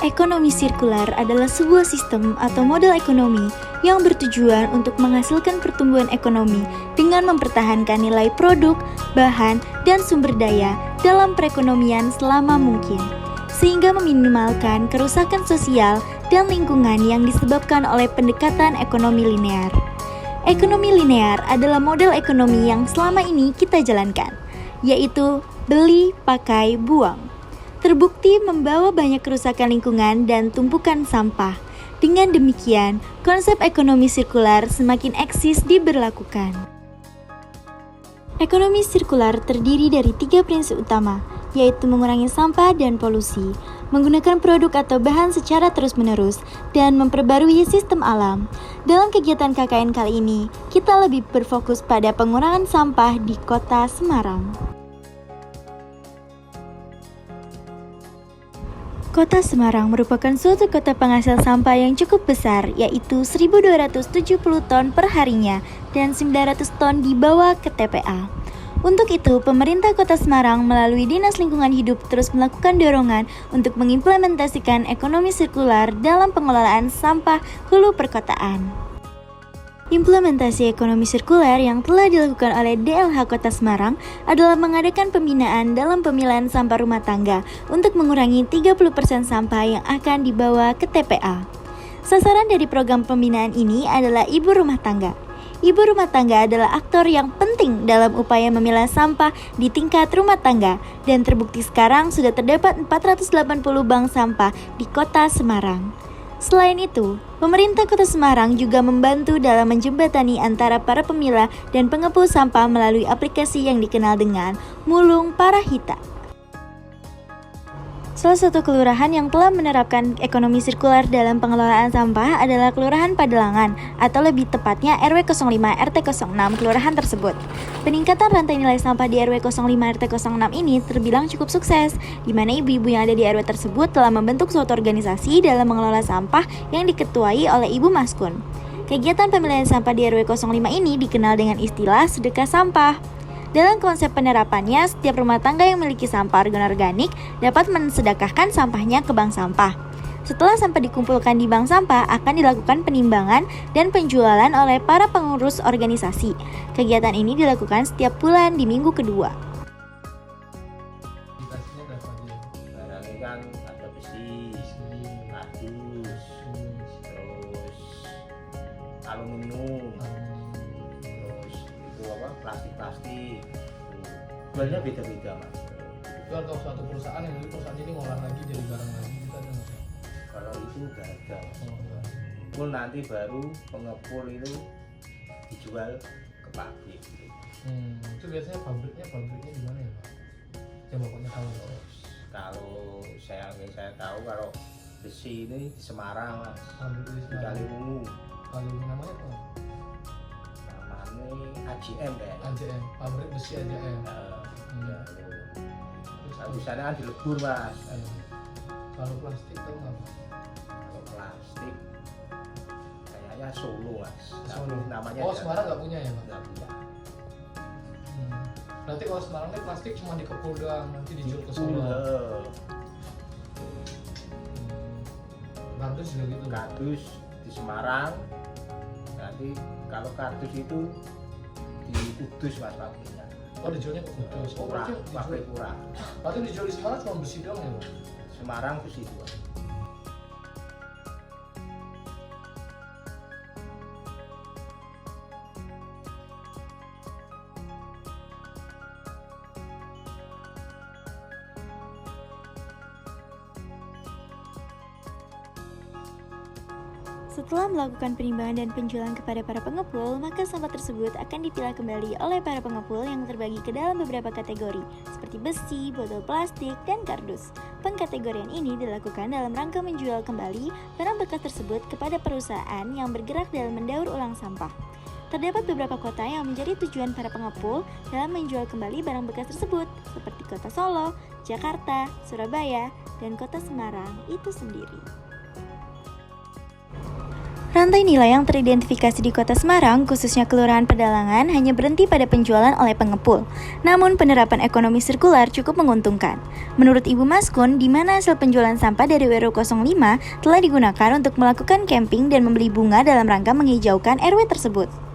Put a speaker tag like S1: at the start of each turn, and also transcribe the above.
S1: Ekonomi sirkular adalah sebuah sistem atau model ekonomi yang bertujuan untuk menghasilkan pertumbuhan ekonomi dengan mempertahankan nilai produk, bahan, dan sumber daya dalam perekonomian selama mungkin, sehingga meminimalkan kerusakan sosial dan lingkungan yang disebabkan oleh pendekatan ekonomi linear. Ekonomi linear adalah model ekonomi yang selama ini kita jalankan, yaitu beli, pakai, buang. Terbukti membawa banyak kerusakan lingkungan dan tumpukan sampah. Dengan demikian, konsep ekonomi sirkular semakin eksis diberlakukan. Ekonomi sirkular terdiri dari 3 prinsip utama, yaitu mengurangi sampah dan polusi, menggunakan produk atau bahan secara terus-menerus, dan memperbarui sistem alam. Dalam kegiatan KKN kali ini, kita lebih berfokus pada pengurangan sampah di Kota Semarang. Kota Semarang merupakan suatu kota penghasil sampah yang cukup besar, yaitu 1.270 ton per harinya dan 900 ton dibawa ke TPA. Untuk itu, pemerintah Kota Semarang melalui Dinas Lingkungan Hidup terus melakukan dorongan untuk mengimplementasikan ekonomi sirkular dalam pengelolaan sampah hulu perkotaan. Implementasi ekonomi sirkular yang telah dilakukan oleh DLH Kota Semarang adalah mengadakan pembinaan dalam pemilahan sampah rumah tangga untuk mengurangi 30% sampah yang akan dibawa ke TPA. Sasaran dari program pembinaan ini adalah ibu rumah tangga. Ibu rumah tangga adalah aktor yang penting dalam upaya memilah sampah di tingkat rumah tangga, dan terbukti sekarang sudah terdapat 480 bank sampah di Kota Semarang. Selain itu, pemerintah Kota Semarang juga membantu dalam menjembatani antara para pemilah dan pengepul sampah melalui aplikasi yang dikenal dengan Mulung Parahita. Salah satu kelurahan yang telah menerapkan ekonomi sirkular dalam pengelolaan sampah adalah Kelurahan Padelangan, atau lebih tepatnya RW 05 RT 06 kelurahan tersebut. Peningkatan rantai nilai sampah di RW 05 RT 06 ini terbilang cukup sukses, di mana ibu-ibu yang ada di RW tersebut telah membentuk suatu organisasi dalam mengelola sampah yang diketuai oleh Ibu Maskun. Kegiatan pemilihan sampah di RW 05 ini dikenal dengan istilah sedekah sampah. Dalam konsep penerapannya, setiap rumah tangga yang memiliki sampah organik dapat mensedekahkan sampahnya ke bank sampah. Setelah sampah dikumpulkan di bank sampah, akan dilakukan penimbangan dan penjualan oleh para pengurus organisasi. Kegiatan ini dilakukan setiap bulan di minggu kedua.
S2: Barangnya kan ada besi, kardus, terus aluminium, terus itu apa, plastik. Jualnya beda-beda, Mas.
S3: Itu atau suatu perusahaan yang perusahaan ini ngolah lagi jadi barang lagi kita ada nggak?
S2: Kalau itu udah ada. Pun nanti baru pengepul itu dijual ke pabrik.
S3: Itu biasanya pabriknya di mana ya, Pak? Yang pokoknya
S2: Kalau saya tahu kalau besi ini di Semarang, Mas.
S3: Pabrik
S2: Di Kaliwungu.
S3: Kalau namanya apa?
S2: Namanya AJM deh.
S3: AJM, pabrik besi AJM.
S2: Ya, terus di sana kan dilebur, Mas.
S3: Kalau plastik tahu nggak, Pak?
S2: Kalau plastik kayaknya Solo, Mas.
S3: Solo.
S2: Tapi namanya
S3: Semarang nggak punya ya, Pak?
S2: nggak punya.
S3: Berarti kalau Semarang ini plastik cuma dikepul doang, nanti dijual ke Solo. Kardus juga gitu.
S2: Kardus di Semarang. Nanti kalau kardus itu di Kudus, Mas, pabriknya.
S3: Oh, dijualnya ke Kudus. Oh,
S2: Kurang,
S3: berarti
S2: pabrik kurang.
S3: berarti dijual di Semarang cuma besi doang ya, Pak?
S2: Semarang besi dua.
S1: Setelah melakukan penimbangan dan penjualan kepada para pengepul, maka sampah tersebut akan dipilah kembali oleh para pengepul yang terbagi ke dalam beberapa kategori, seperti besi, botol plastik, dan kardus. Pengkategorian ini dilakukan dalam rangka menjual kembali barang bekas tersebut kepada perusahaan yang bergerak dalam mendaur ulang sampah. Terdapat beberapa kota yang menjadi tujuan para pengepul dalam menjual kembali barang bekas tersebut, seperti Kota Solo, Jakarta, Surabaya, dan Kota Semarang itu sendiri. Rantai nilai yang teridentifikasi di Kota Semarang, khususnya Kelurahan Pedalangan, hanya berhenti pada penjualan oleh pengepul. Namun penerapan ekonomi sirkular cukup menguntungkan. Menurut Ibu Maskun, di mana hasil penjualan sampah dari RW 05 telah digunakan untuk melakukan camping dan membeli bunga dalam rangka menghijaukan RW tersebut.